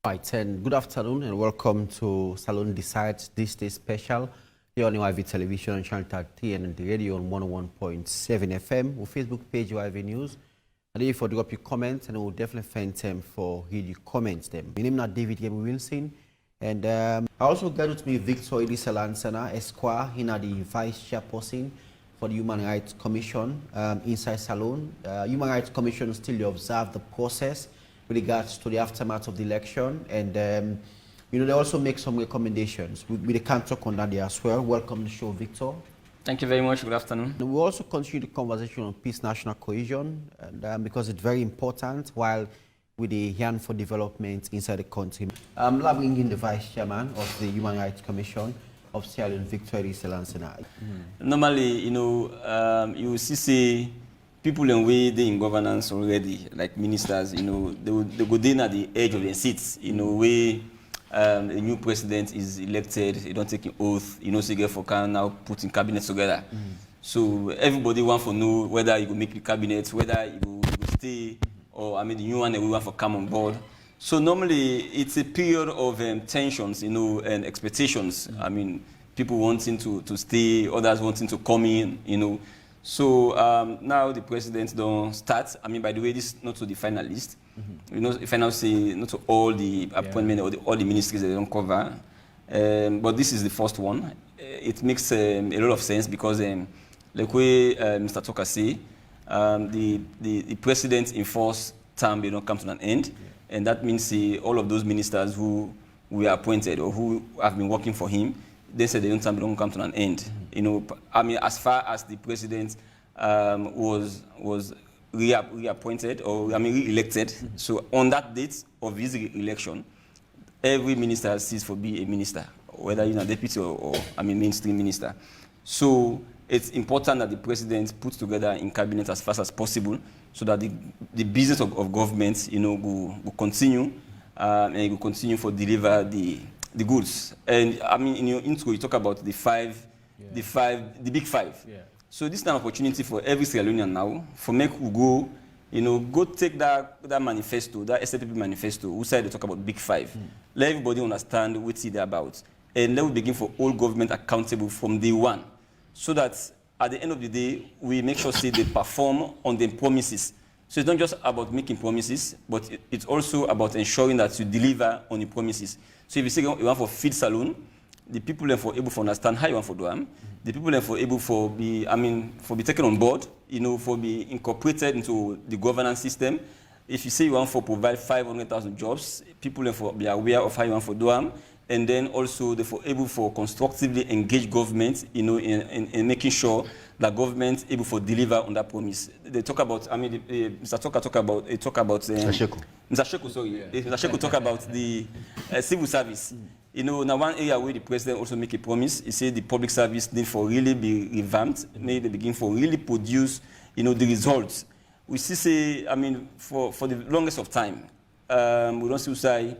Right, and good afternoon and welcome to Salon Decides This Day Special here on YV Television on Channel 30 and the radio on 101.7 FM, or Facebook page YV News. And if you drop your comments, and we'll definitely thank them for hearing your comments. Them. My name is David Yemi Wilson, and I also got with me Victor Hrcsl, Esquire, the Vice Chairperson for the Human Rights Commission inside Salon. Human Rights Commission still observe the process with regards to the aftermath of the election, and they also make some recommendations. We can't talk on that there as well. Welcome to the show, Victor. Thank you very much. Good afternoon. We also continue the conversation on peace, national cohesion, and, because it's very important while with the Yan for development inside the country. I'm bringing in the Vice Chairman of the Human Rights Commission of Sierra Leone, Victor Hrcsl. Normally, you see people in way they in governance already, like ministers, they go in at the edge of their seats, where a new president is elected, he don't take an oath, so for can now putting cabinet together. So everybody want to know whether you will make the cabinet, whether you will stay, or the new one that we want to come on board. So normally it's a period of tensions, and expectations. People wanting to stay, others wanting to come in, So now the president don't start. By the way, this is not to the final list. If I now say not to all the appointments or all the ministries that they don't cover, but this is the first one. It makes a lot of sense because, like way Mr. Toka say, the president enforced term don't come to an end, and that means all of those ministers who were appointed or who have been working for him, they said they don't come to an end. As far as the president was reappointed or re-elected, so on that date of his election, every minister ceased to be a minister, whether you're a deputy or mainstream minister. So it's important that the president puts together in cabinet as fast as possible, so that the business of government, will continue, and it will continue for deliver the goods. And in your intro, you talk about the big five. Yeah. So this is an opportunity for every Sierra Leonean now, for make who go take that manifesto, that SLPP manifesto, who said they talk about big five. Let everybody understand what they're about. And let we begin for all government accountable from day one, so that at the end of the day, we make sure they perform on their promises. So it's not just about making promises, but it's also about ensuring that you deliver on the promises. So if you say you want for feed saloon, the people are for able to understand how you want for do them. The people are for able for be taken on board, for be incorporated into the governance system. If you say you want for provide 500,000 jobs, people are for be aware of how you want for do them, and then also they for able for constructively engage government, in making sure that government able for deliver on that promise. They talk about, Mr. Toka talk about Mr. Hrcsl, sorry. Yeah. Mr. Hrcsl talk about the civil service. Now one area where the president also make a promise, he said the public service need for really be revamped, maybe they begin for really produce, the results. We see for the longest of time, we don't see say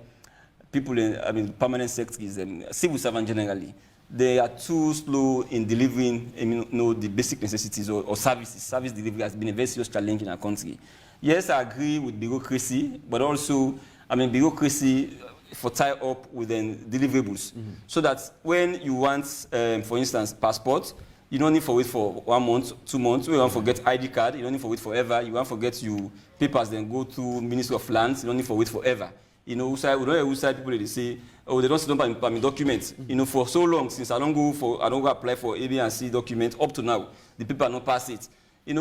people in permanent sectors, civil servants generally, they are too slow in delivering the basic necessities or services. Service delivery has been a very serious challenge in our country. Yes, I agree with bureaucracy, but also, bureaucracy for tie up with deliverables. So that when you want, for instance, passport, you don't need to wait for 1 month, 2 months. You don't forget ID card, you don't need to wait forever. You want to forget your papers, then go to Ministry of Lands, you don't need to wait forever. We don't have people they say, oh, they don't sit down by my documents. For so long, since I don't go apply for A, B, and C documents up to now, the people not pass it.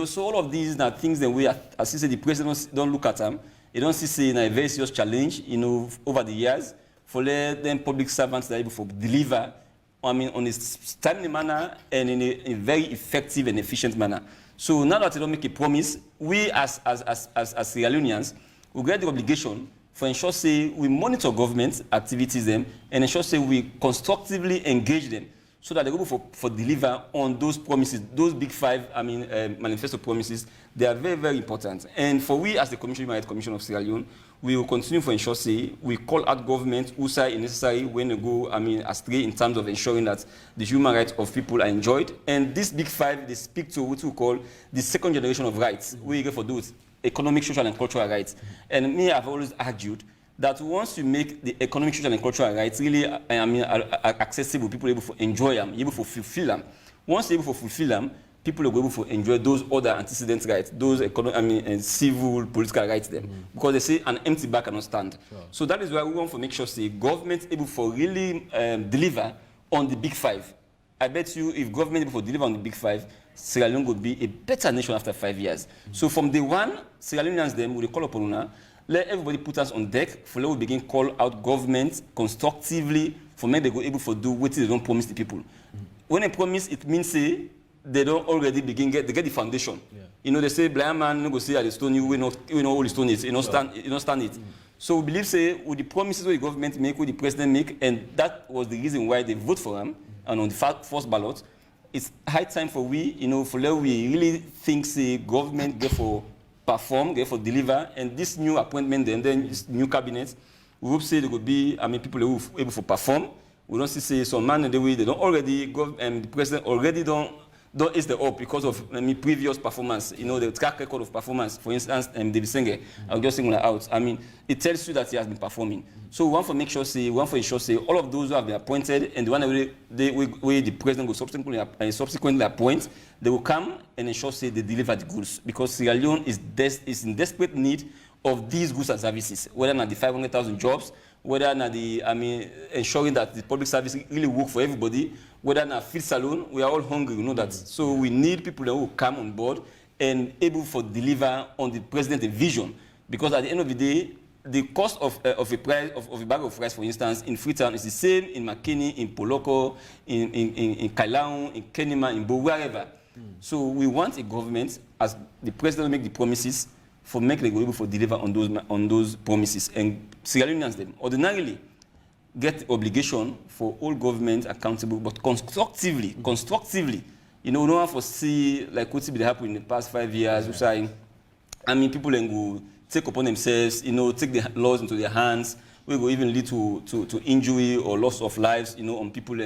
So all of these are things that we, as you say, the president don't look at them. You don't see in a very serious challenge, over the years, for them public servants that are able to deliver, on a timely manner and in a very effective and efficient manner. So now that they don't make a promise, we as Sierra Leoneans, we get the obligation for ensure we monitor government activities and ensure we constructively engage them, so that they're able for deliver on those promises, those big five, manifesto promises. They are very, very important. And for we as the Human Rights Commission of Sierra Leone, we will continue for ensure we call out government who say necessary when they go, astray in terms of ensuring that the human rights of people are enjoyed. And these big five, they speak to what we call the second generation of rights. We go for those economic, social, and cultural rights. And me, I've always argued that once you make the economic, social, and cultural rights really, accessible, people are able to enjoy them, able to fulfill them. Once you're able to fulfill them, people are able to enjoy those other antecedent rights, those civil, political rights them. Because they say an empty bag cannot stand. Sure. So that is why we want to make sure the government able to really deliver on the big five. I bet you if government able to deliver on the big five, Sierra Leone would be a better nation after 5 years. So from day one, Sierra Leoneans them will call upon una, let everybody put us on deck for let we begin call out government constructively for make they go able to do what they don't promise the people. When they promise, it means say they don't already begin they get the foundation. Yeah. You know, they say blind man no go see at the stone, you know all the stone is, you know stand it. So we believe say with the promises that the government make, with the president make, and that was the reason why they vote for him, and on the first ballot, it's high time for we, you know, for let we really think say government get for perform, get for deliver, and this new appointment and then this new cabinet, we hope say there could be, people who are able to perform. We don't see say some man in the way they don't already go, and the president already don't is the up because of previous performance. You know, the track record of performance. For instance, David Senge, I'll just single out. It tells you that he has been performing. So we want to make sure say, all of those who have been appointed and the one where the president will subsequently appoint, they will come and ensure say they deliver the goods, because Sierra Leone is in desperate need of these goods and services, whether not the 500,000 jobs, whether not the, ensuring that the public service really work for everybody, whether not feed salon, we are all hungry, you know that. So we need people who come on board and able to deliver on the president's vision, because at the end of the day, the cost of a bag of rice, for instance, in Freetown is the same in McKinney, in Poloko, in Kailaon, in Kenema, in Bo, wherever. So we want a government, as the president make the promises, for make them able to deliver on those promises. And Sierra Leoneans them ordinarily get the obligation for all government accountable, but constructively. You know, we don't want to see like what's been happening in the past 5 years. People will take upon themselves, you know, take the laws into their hands. We will even lead to injury or loss of lives, you know, on people.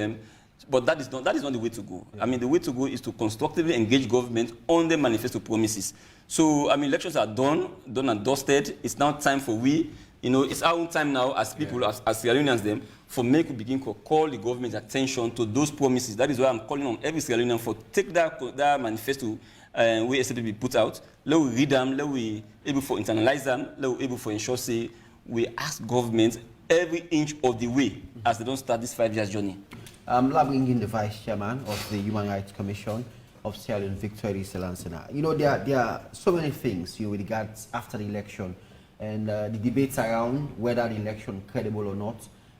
But that is not the way to go. Yeah. The way to go is to constructively engage government on the manifesto promises. So, elections are done and dusted. It's now time for we, you know, it's our own time now as people, as Sierra Leoneans them, for make we begin to call the government's attention to those promises. That is why I'm calling on every Sierra Leonean for take that manifesto we SAPB put out. Let we read them, let we able for internalize them, let we able for ensure say we ask government every inch of the way as they don't start this 5 years journey. Bringing in the Vice Chairman of the Human Rights Commission of Sierra Leone, Hrcsl. You know, there are so many things with regards after the election, and the debates around whether the election credible or not.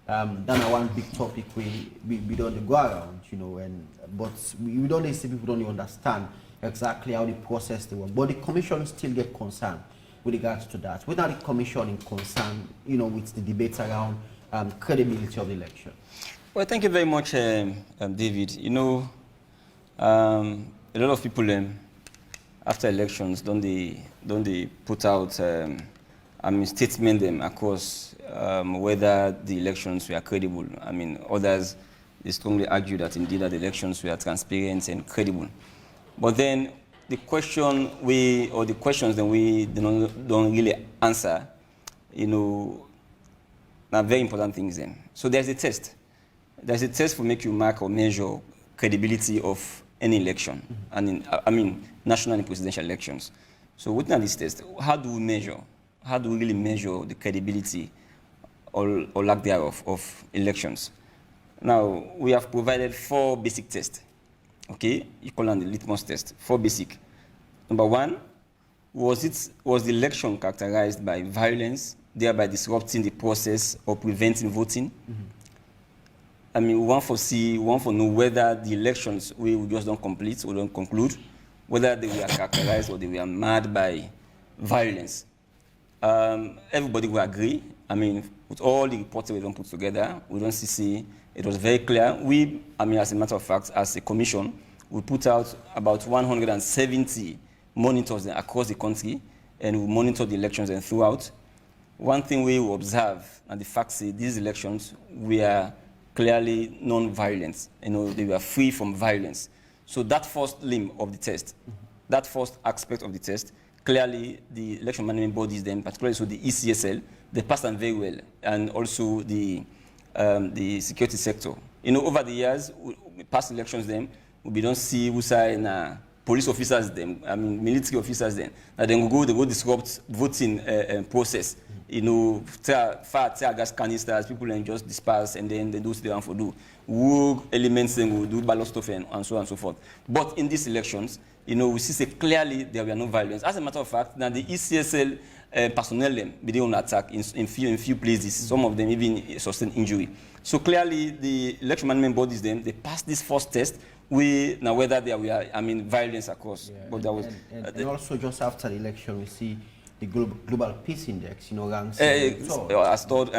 That's one big topic we don't go around, you know, but we don't see people don't understand exactly how the process they work. But the commission still get concerned with regards to that. Whether the commission is concerned, you know, with the debates around credibility of the election. Well, thank you very much, David. You know, a lot of people after elections don't they put out statement them across whether the elections were credible. Others they strongly argue that indeed that the elections were transparent and credible. But then the questions that we don't really answer, you know, are very important things then. So there's a test. There's a test for make you mark or measure credibility of any election, and national and presidential elections. So within this test, how do we measure? How do we really measure the credibility or lack thereof of elections? Now, we have provided 4 basic tests. Okay, you call them the litmus test. 4 basic. Number 1, was the election characterized by violence, thereby disrupting the process or preventing voting? We want to know whether the elections we just don't complete or don't conclude, whether they were characterized or they were marred by violence. Everybody will agree. With all the reports we don't put together, we don't see it was very clear. We, as a matter of fact, as a commission, we put out about 170 monitors across the country, and we monitor the elections and throughout. One thing we observe, and the fact is these elections were clearly non-violent. You know, they were free from violence. So that first limb of the test, that first aspect of the test clearly the election management bodies, then particularly so the Hrcsl, they passed them very well, and also the security sector. You know, over the years, we past elections, then we don't see who say police officers, them, I mean military officers, then they go disrupt voting process. You know, tear gas canisters, people then just disperse, and then they do what they want to do. Rogue elements then will do ballot stuff and so on and so forth. But in these elections, you know, we see clearly there were no violence. As a matter of fact, now the Hrcsl personnel them be on attack in few places. Some of them even sustained injury. So clearly, the election management bodies then they passed this first test. Now whether there were violence across, yeah, but that was and also just after the election we see the global peace index, you know, ranks as told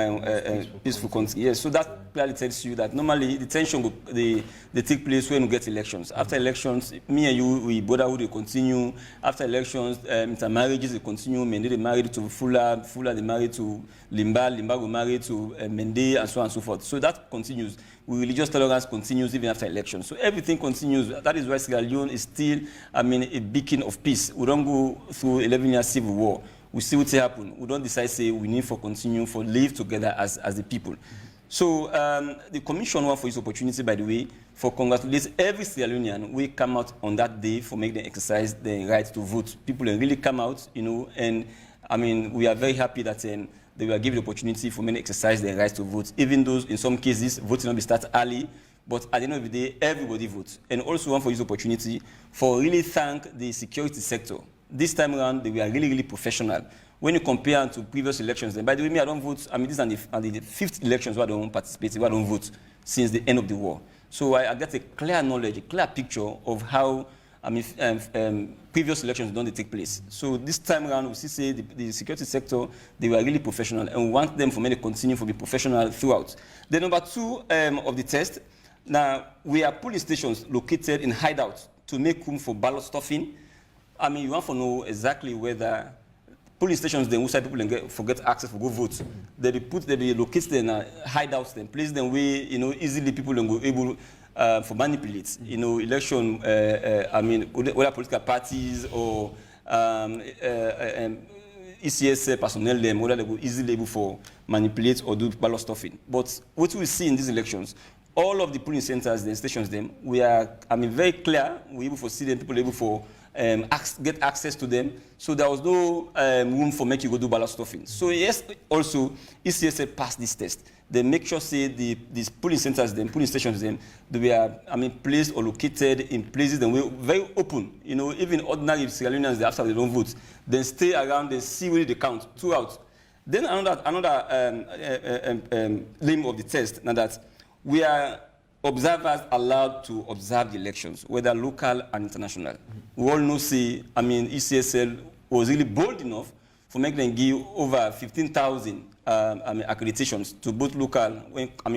peaceful country. Yes, so that clearly tells you that normally the tension they take place when we get elections. After elections, me and you, we brotherhood will continue. After elections, intermarriages will continue. Mende they married to Fuller they married to Limba will marry to Mende, and so on and so forth. So that continues. Religious tolerance continues even after elections. So everything continues. That is why Sierra Leone is still, a beacon of peace. We don't go through 11-year civil war. We see what happen. We don't decide, say, we need to continue for live together as the people. So the commission want for this opportunity, by the way, for congratulate every Sierra Leonean. We come out on that day for make them exercise their right to vote. People really come out, you know, and we are very happy that they were given the opportunity for many exercise their rights to vote. Even those, in some cases, voting will be start early, but at the end of the day, everybody votes. And also want for this opportunity for really thank the security sector. This time around, they were really, really professional. When you compare to previous elections, then, by the way, me, I don't vote. These are the fifth elections where I don't participate, where I don't vote since the end of the war. So I get a clear knowledge, a clear picture of how previous elections don't take place. So this time around, we see the security sector, they were really professional, and we want them for me to continue to be professional throughout. The number two of the test, now we are polling stations located in hideouts to make room for ballot stuffing. You want to know exactly whether polling stations, then who people forget access for go vote. They be located in hideouts, then place them where easily people can go able for manipulate, election, whether political parties or Hrcsl personnel, them, whether they go easily able for manipulate or do ballot stuffing. But what we see in these elections, all of the polling centers, the stations, them, we are, very clear, we're able to see them, people able for get access to them. So there was no room for make you go do ballot stuffing. So yes, also, Hrcsl passed this test. They make sure, say, these polling centers, them, polling stations, them, they were, placed or located in places that were very open. Even ordinary Sierra Leoneans, after they don't vote, then stay around, they see where they count throughout. Then another name of the test, now that we are observers allowed to observe the elections, whether local and international. We all know, say, Hrcsl was really bold enough for making them give over 15,000 accreditations to both local,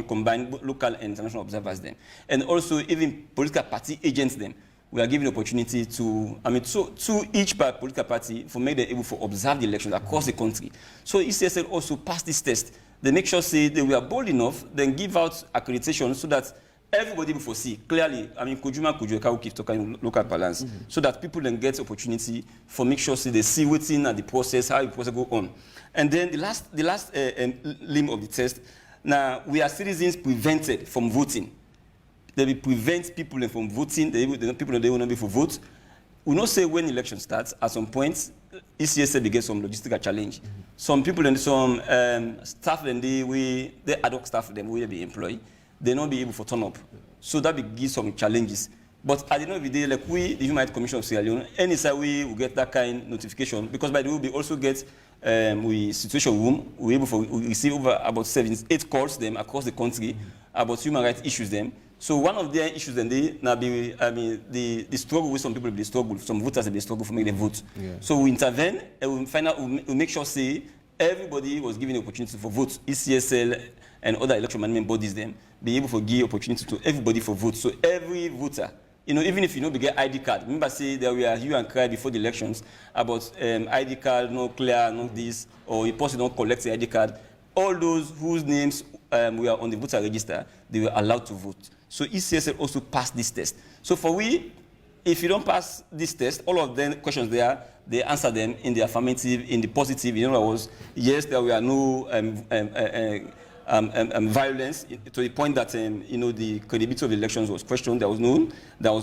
combined local and international observers then. And also even political party agents then. We are given the opportunity to, to each political party for make them able to observe the elections across the country. So Hrcsl also passed this test. They make sure, say, they were bold enough, then give out accreditation so that everybody will foresee clearly. Kujuma keep talking local balance, so that people then get opportunity for make sure, say, they see what's in the process, how the process go on. And then the last limb of the test. Now we are citizens prevented from voting. They will prevent people from voting. People they will not be for vote. We not say when election starts. At some point, Hrcsl will get some logistical challenge. Some people and some staff and the ad hoc staff them will be employed. They not be able to turn up. So that will give some challenges. But at the end of the day, like we, the Human Rights Commission of Sierra Leone, any way we get that kind of notification, because by the way, we also get we situation room, we receive over about 7-8 calls them across the country about human rights issues them. So one of their issues then they now be the struggle with some people, the struggle, some voters they struggle for making them vote. Yeah. So we intervene and we find out, we make sure, say, everybody was given the opportunity for vote. Hrcsl and other election management bodies then be able to give opportunity to everybody for vote. So every voter, even if you know, get ID card. Remember, say there were hue and cry before the elections about ID card, no clear, no this, or a person don't collect the ID card. All those whose names were on the voter register, they were allowed to vote. So Hrcsl also passed this test. So for we, if you don't pass this test, all of the questions there, they answer them in the affirmative, in the positive. In other words, yes, there were no violence to the point that the credibility of the elections was questioned. There was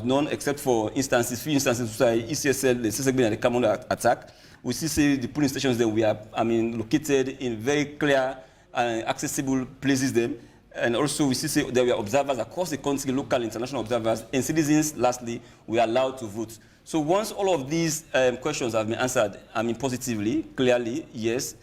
none except for few instances where ECSL, the CSEC and the common attack. We see the polling stations that we are, located in very clear and accessible places. Them. And also, we see there were observers across the country, local, international observers, and citizens, lastly, were allowed to vote. So once all of these questions have been answered, positively, clearly, yes,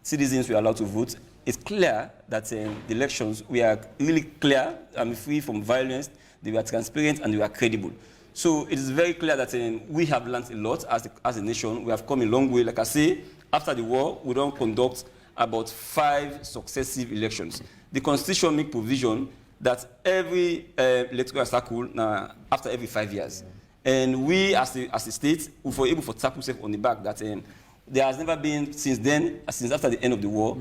citizens were allowed to vote. It's clear that the elections were really clear, free from violence, they were transparent, and they were credible. So it is very clear that we have learned a lot as a nation. We have come a long way. Like I say, after the war, we don't conduct about 5 successive elections. The Constitution makes provision that every electoral cycle after every 5 years. And we, as a state, we were able to tap ourselves on the back that there has never been, since after the end of the war,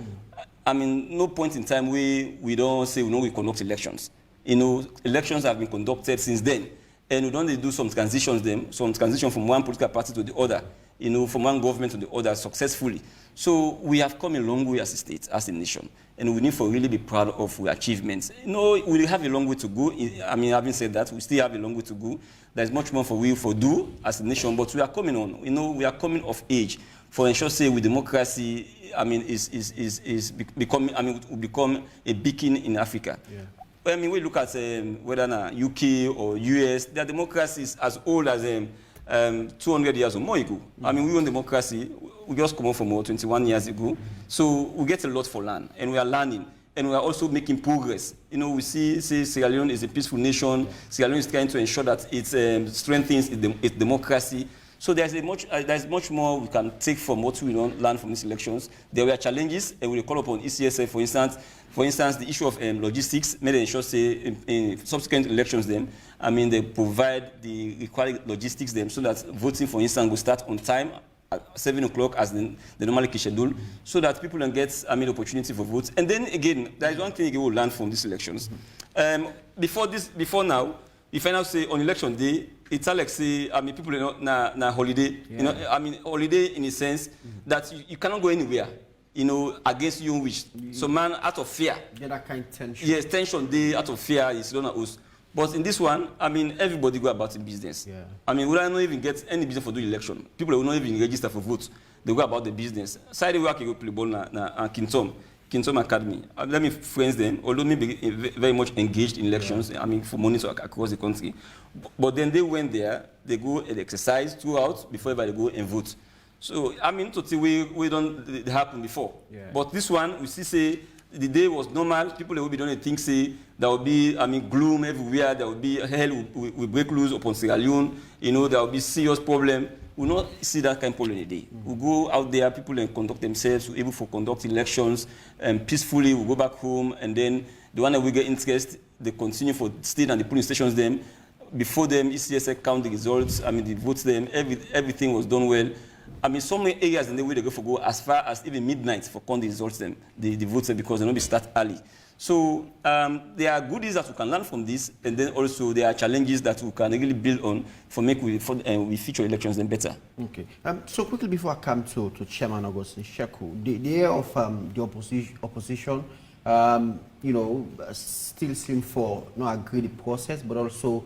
no point in time we don't say we conduct elections. Elections have been conducted since then. And we don't do some transition from one political party to the other, from one government to the other successfully. So we have come a long way as a state, as a nation, and we need to really be proud of our achievements. We have a long way to go. Having said that, we still have a long way to go. There's much more for we to do as a nation, but we are coming on. We are coming of age for ensure, say, with democracy, will become a beacon in Africa. Yeah. We look at whether UK or US, their democracy is as old as 200 years or more ago. We want democracy. We just come out from 21 years ago. So we get a lot for land, and we are learning, and we are also making progress. We see Sierra Leone is a peaceful nation. Sierra Leone is trying to ensure that it strengthens its democracy. So there's much more we can take from what we learn from these elections. There were challenges, and we call upon ECSL, for instance, the issue of logistics, made ensure, say, in subsequent elections, they provide the required logistics, so that voting, for instance, will start on time at 7 o'clock as the normally schedule, so that people can get the opportunity for votes. And then again, there is one thing you will learn from these elections. Before now, if I now say on election day, it's like say, people na holiday, holiday in a sense that you cannot go anywhere, against your own wish. So man, out of fear. Get that kind of tension. Yes, tension day, out of fear is not us. But in this one, everybody go about the business. Yeah. We don't even get any business for the election. People will not even register for votes. They go about the business. Side work you go play ball na Kintom Academy. Let me friends them, although maybe very much engaged in elections, for months across the country. But then they went there, they go and exercise throughout before they go and vote. So, totally we don't happen before. Yeah. But this one, we see, say, the day was normal. People will be doing things, say, there will be, gloom everywhere. There will be hell will break loose upon Sierra Leone. There will be serious problem. We will not see that kind of problem a day. We go out there, people and conduct themselves, we're able to conduct elections peacefully. We go back home, and then the one that we get interest, they continue for state and the polling stations. Before them, ECSL count the results. The votes. Everything was done well. So many areas in the way they go as far as even midnight for count the results. The votes because they don't be start early. So there are goodies that we can learn from this, and then also there are challenges that we can really build on we future elections then better. Okay. So quickly before I come to Chairman Augustine Hrcsl, the area of the opposition, still seem for not agree the process, but also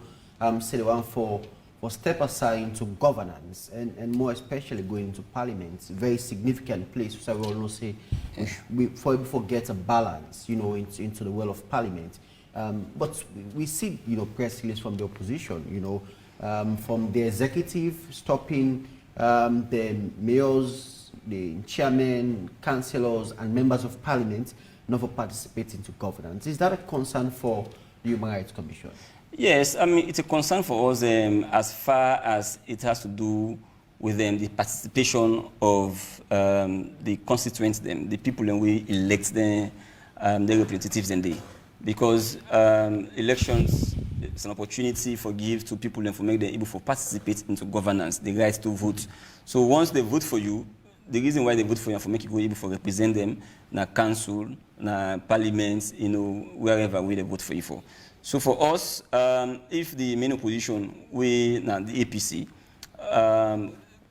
say the one for step aside into governance and more especially going into parliament, very significant place. So we all know say we get a balance, into the world of parliament. But we see, press release from the opposition, from the executive stopping the mayors, the chairmen, councillors, and members of parliament not for participating to governance. Is that a concern for the Human Rights Commission? Yes, it's a concern for us as far as it has to do with the participation of the constituents, the people and we elect the representatives in there. Because elections is an opportunity for give to people and for make them able to participate into governance, the right to vote. So once they vote for you, the reason why they vote for you for make you able to represent them in council, in parliament, wherever we they vote for you for. So for us, if the main opposition, the APC,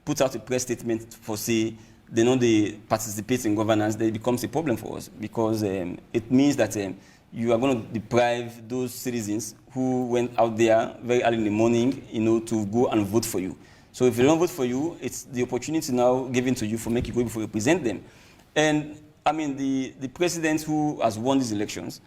put out a press statement for say they know they participate in governance, then it becomes a problem for us because it means that you are going to deprive those citizens who went out there very early in the morning, to go and vote for you. So if they don't vote for you, it's the opportunity now given to you for making you able to represent them. And I mean, the president who has won these elections,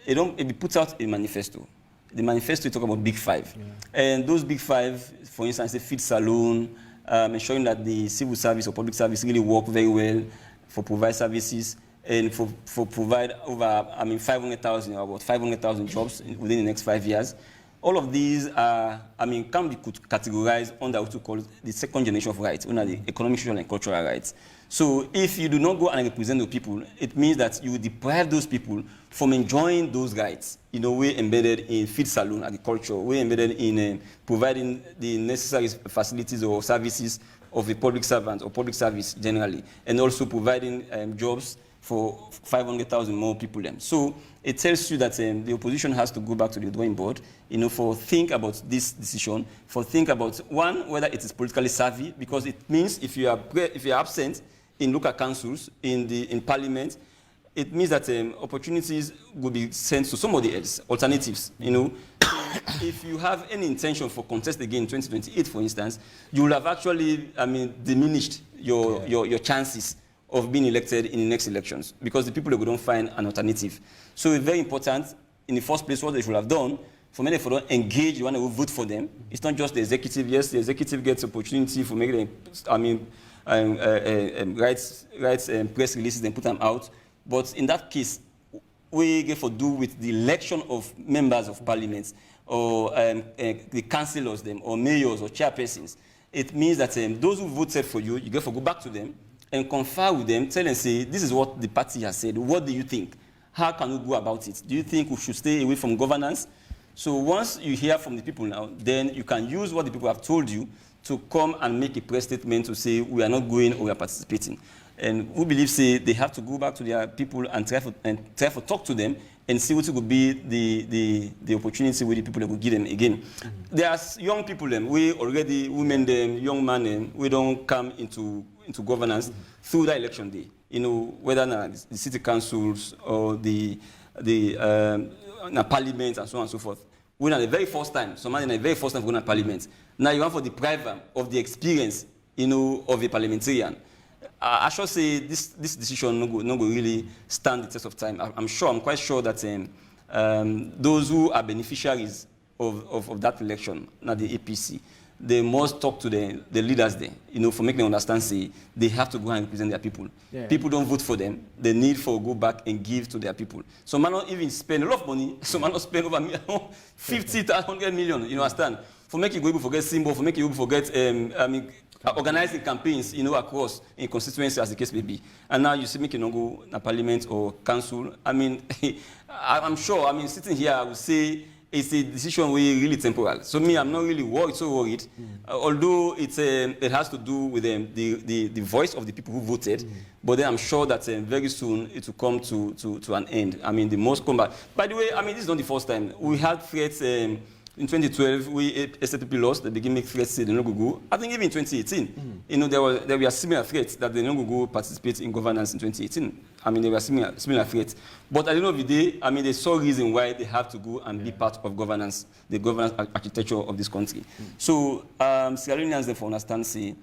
it puts out a manifesto. The manifesto talks about Big Five. Yeah. And those Big Five, for instance, the feed salon, ensuring that the civil service or public service really work very well for provide services and for provide over, 500,000 or about 500,000 jobs within the next 5 years. All of these are, can be categorized under what we call the second generation of rights, under the economic, social, and cultural rights. So if you do not go and represent the people, it means that you deprive those people from enjoying those rights, way embedded in feed salon agriculture, way embedded in providing the necessary facilities or services of a public servant or public service generally, and also providing jobs for 500,000 more people. So it tells you that the opposition has to go back to the drawing board, for think about this decision, for think about, one, whether it is politically savvy, because it means if you are absent in local councils, in parliament, it means that opportunities will be sent to somebody else, alternatives, If you have any intention for contest again in 2028, for instance, you will have actually, diminished your chances of being elected in the next elections because the people don't find an alternative. So it's very important, in the first place, what they should have done, for many of them engage, you want to vote for them. It's not just the executive. Yes, the executive gets opportunity for making, rights press releases and put them out. But in that case, we get to do with the election of members of parliament or the councillors, or mayors or chairpersons. It means that those who voted for you, you get to go back to them and confer with them, tell and say, this is what the party has said. What do you think? How can we go about it? Do you think we should stay away from governance? So once you hear from the people now, then you can use what the people have told you to come and make a press statement to say, we are not going or we are participating. And we believe, say, they have to go back to their people and try to talk to them and see what would be the opportunity where the people will give them again. There are young people, women, young men, we don't come into governance through the election day. Whether the city councils or the parliament and so on and so forth. We're the very first time, somebody in the very first time going to parliament. Now you want to deprive them of the experience, of a parliamentarian. I should say this decision no go really stand the test of time. I'm quite sure that those who are beneficiaries of that election, not the APC, they must talk to the leaders there, for making them understand, say, they have to go and represent their people. Yeah. People don't vote for them. They need to go back and give to their people. Some might not even spend a lot of money. Some might not spend over 50 to 100 million, you understand? For making you able to get symbol, for making you able to get, organizing campaigns, across in constituency as the case may be. And now you see me can go to parliament or council. I'm sure, sitting here, I would say it's a decision really temporal. So me, I'm not really worried. Although it has to do with the voice of the people who voted. But then I'm sure that very soon it will come to an end. The most combat. By the way, this is not the first time. We had threats. In 2012, we STP lost. They began to make threats to the Nogugu. I think even in 2018, there were similar threats that the Nogugu participate in governance in 2018. There were similar threats. But at the end of the day, they saw reason why they have to go and be part of governance, the governance architecture of this country. So Sierra Leoneans therefore understand, say,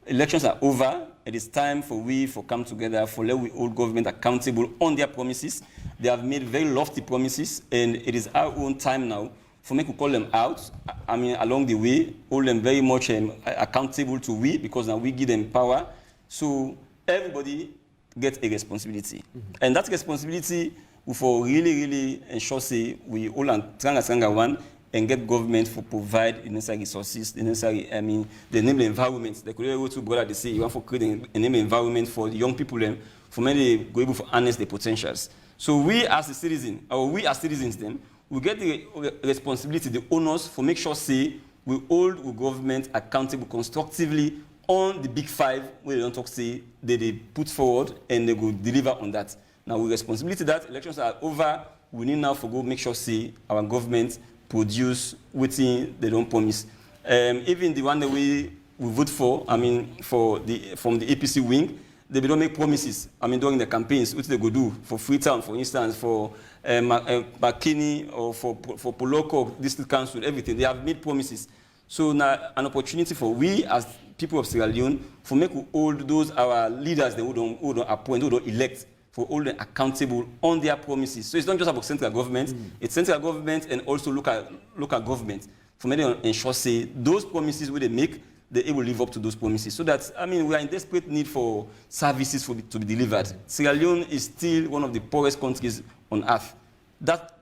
elections are over. It is time for come together, for let we hold government accountable on their promises. They have made very lofty promises, and it is our own time now for me to call them out, along the way, hold them very much accountable to we, because now we give them power. So everybody gets a responsibility. And that responsibility will for really ensure, say, we all are stronger one and get government for provide the necessary resources, the necessary, the enabling environment. They could go to brother, they say, you want to create an enabling environment for the young people, for many go able to harness their potentials. So we as a citizen, or we as citizens then, we get the responsibility, the onus, for make sure, say, we hold the government accountable constructively on the Big Five, where they don't talk, say, they put forward and they will deliver on that. Now, with responsibility that elections are over, we need now to go make sure, say, our government produce within they don't promise. Even the one that we vote for, I mean, from the APC wing, they don't make promises. I mean, during the campaigns, which they go do for Freetown, for instance, for McKinney or for Poloko, District Council, everything. They have made promises. So now an opportunity for we as people of Sierra Leone for make all those our leaders who don't appoint, who don't elect, for all them accountable on their promises. So it's not just about central government, it's central government and also local government. For me to ensure say those promises where they make, they're able to live up to those promises. So that, I mean, we are in desperate need for services to be delivered. Sierra Leone is still one of the poorest countries on earth. That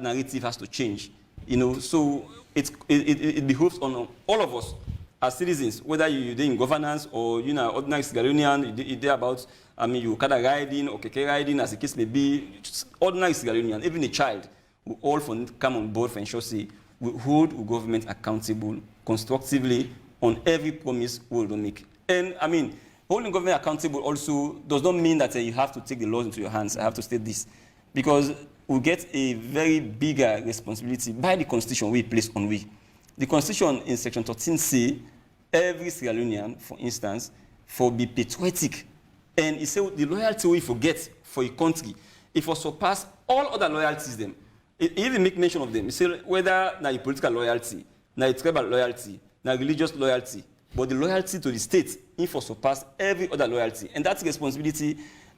narrative has to change. You know, so it behooves on all of us as citizens, whether you're in governance or you know ordinary Sierra Leonean, you're about, I mean, you Okada riding or Keke riding, as the case may be, ordinary Sierra Leonean, even a child, we all come on board for ensure say we hold government accountable constructively on every promise we will make. And I mean, holding government accountable also does not mean that you have to take the laws into your hands. I have to state this, because we get a very bigger responsibility by the Constitution we place on we. The Constitution in Section 13 say every Sierra Leonean, for instance, for be patriotic, and it says the loyalty we forget for a country, it will surpass all other loyalties. Them, it even make mention of them. It say whether now a political loyalty, now a tribal loyalty, now religious loyalty, but the loyalty to the state, it will surpass every other loyalty, and that responsibility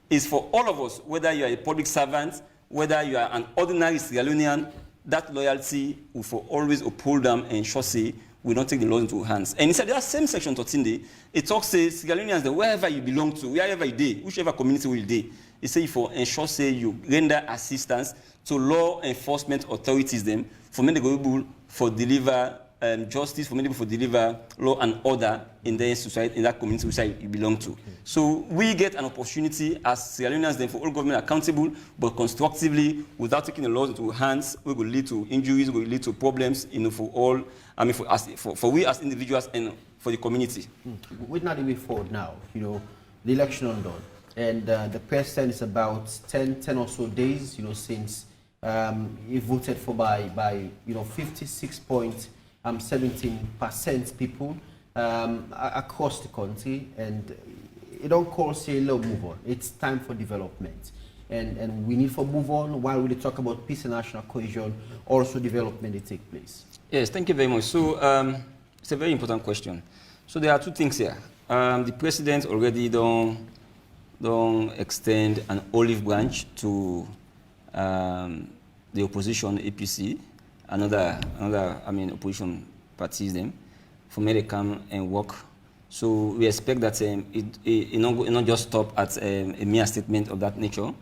is for all of us, whether you are a public servant, whether you are an ordinary Sierra Leonean. That loyalty will for always uphold them and ensure say we don't take the laws into our hands. And inside that same section 13 day, it talks say Sierra Leoneans that wherever you belong to, wherever you day, whichever community will day, it say for ensure say you render assistance to law enforcement authorities them for many able for deliver justice, for many people for deliver law and order in their society, in that community which you belong to. Okay. So we get an opportunity as Sierra Leoneans then for all government accountable, but constructively, without taking the laws into our hands, we will lead to injuries, we will lead to problems, you know, for all, I mean, for us, for we as individuals and for the community. We're not even forward now, you know, the election undone, and the president is about 10 or so days, you know, since he voted for by you know 56.17% people across the country, and it don't call say low move on. It's time for development, and we need to move on while we talk about peace and national cohesion. Also, development it take place. Yes, thank you very much. So it's a very important question. So there are two things here. The president already don't extend an olive branch to the opposition APC. Another I mean opposition parties them for me to come and work. So we expect that it not just stop at a mere statement of that nature,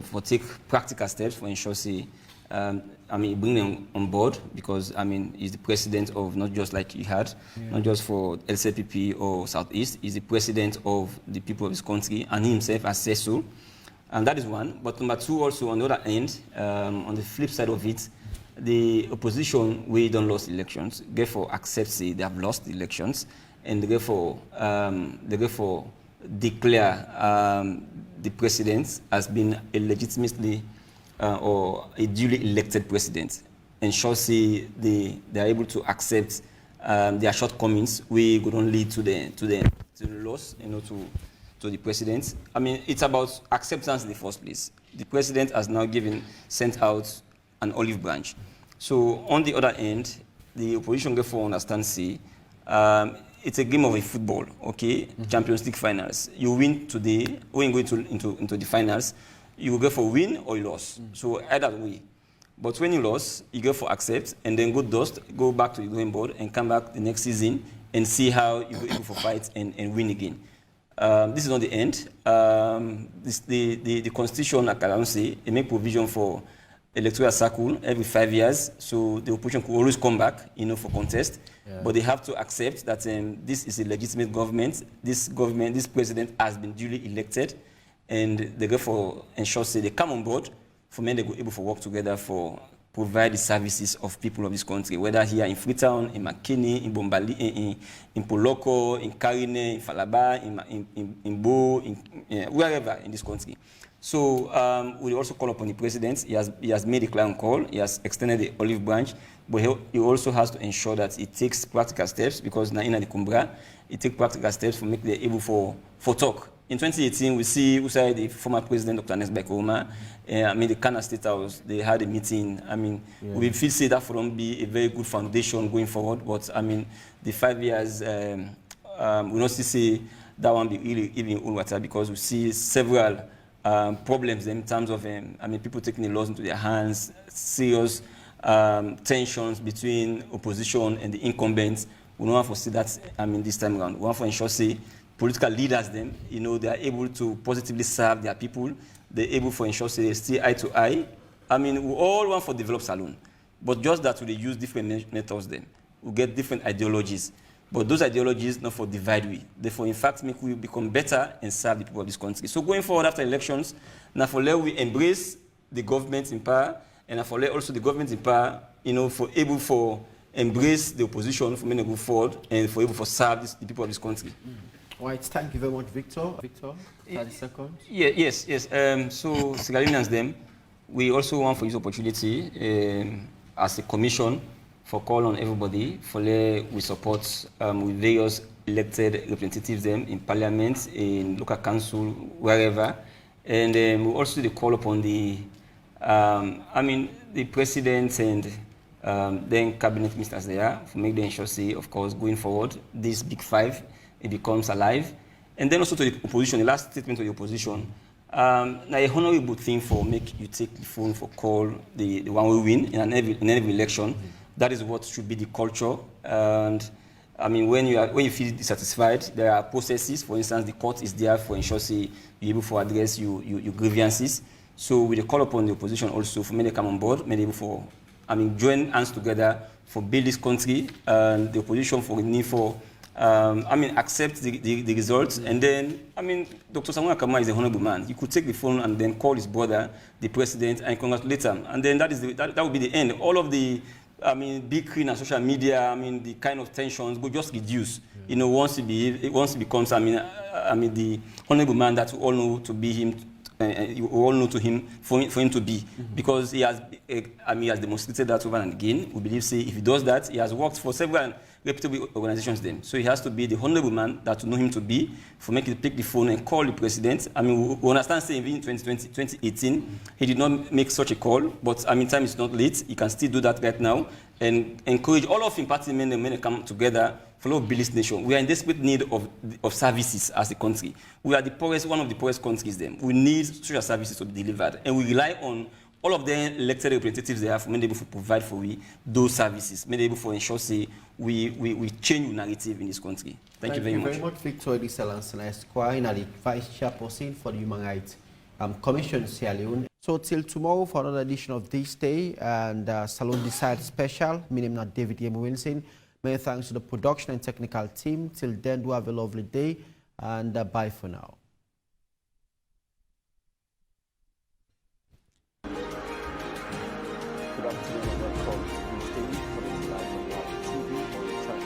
for take practical steps for ensure say I mean bring them on board, because I mean he's the president of not just like you had, not just for LCPP or Southeast, he's the president of the people of this country, and he himself has said so. And that is one. But number two, also on the other end, on the flip side of it, the opposition, we don't lose elections, therefore accept they have lost the elections, and therefore declare the president as being a legitimately or a duly elected president, and shall say they are able to accept their shortcomings, we would not lead to the loss, you know, to the president. I mean, it's about acceptance in the first place. The president has now sent out an olive branch. So on the other end, the opposition therefore understands, see, it's a game of a football, okay? Champions League finals. You win today, when you go into the finals, you will go for win or you lose. So either way. But when you lose, you go for accept, and then go back to the drawing board and come back the next season and see how you go for fight and win again. This is not the end. The Constitution, like I say, it makes provision for electoral cycle every 5 years, so the opposition could always come back, you know, for contest. Yeah. But they have to accept that this is a legitimate government. This president has been duly elected, and they therefore ensure say they come on board for men they go able to work together for provide the services of people of this country, whether here in Freetown, in McKinney, in Bombali, in Poloko, in Karine, in Falaba, in Bo, wherever in this country. So we also call upon the president. He has made a clear call. He has extended the olive branch, but he also has to ensure that he takes practical steps, because now in the Kumbra, he takes practical steps to make them able for talk. In 2018, we see the former president, Dr. Nesbek Oma, the Kana State House, they had a meeting. We feel say that for them be a very good foundation going forward, but the 5 years, we not say that one be really even in water, because we see several problems in terms of people taking the laws into their hands, serious tensions between opposition and the incumbents. We don't want to see that this time around. We want to ensure say political leaders they are able to positively serve their people. They're able to ensure say they stay eye to eye. We all want to develop Salone, but just that we use different methods then. We get different ideologies. But those ideologies not for divide we. Therefore, in fact, make we become better and serve the people of this country. So going forward after elections, now for let we embrace the government in power, and for let also the government in power, for able for embrace the opposition, for many go forward, and for able for serve the people of this country. All right, thank you very much, Victor. Victor, 30 seconds. Yeah, yes. So, Sierra them, we also want for this opportunity as a commission for call on everybody for we support with various elected representatives them in parliament, in local council, wherever, and we also call upon the the president and then cabinet ministers there for make the ensure say, of course, going forward, this big five it becomes alive, and then also to the opposition. The last statement to the opposition. Now a honorable thing for make you take the phone for call the one we win in every election. That is what should be the culture. And when you feel dissatisfied, there are processes. For instance, the court is there for ensure say you're able to address your grievances. So we call upon the opposition also for many come on board, many able for join hands together for build this country, and the opposition for the need for accept the results. And then Dr. Samuel Kama is a honorable man. He could take the phone and then call his brother, the president, and congratulate him. And then that would be the end. All of the big screen and social media, the kind of tensions will just reduce. Yeah. Once he becomes, the honorable man that we all know to be him, you all know to him for him to be, because he has, he has demonstrated that over and again. We believe, say, if he does that, he has worked for several reputable organizations then. So he has to be the honorable man that we know him to be, for making him pick the phone and call the president. We understand, saying in 2018, he did not make such a call, but time is not late. He can still do that right now, and encourage all of him party men and men to come together for build this nation. We are in desperate need of services as a country. We are the poorest, one of the poorest countries then. We need social services to be delivered, and we rely on all of the elected representatives they have for many able to provide for those services, many able to ensure say we change the narrative in this country. Thank you very much. Thank you very much, Victor Hrcsl, Esquire, the Vice Chairperson for the Human Rights Commission, Sierra Leone. So till tomorrow for another edition of This Day and Salone Decide Special. My name is David M. Wilson. Many thanks to the production and technical team. Till then, do have a lovely day, and bye for now. Good afternoon and welcome to This Day for the live on TV on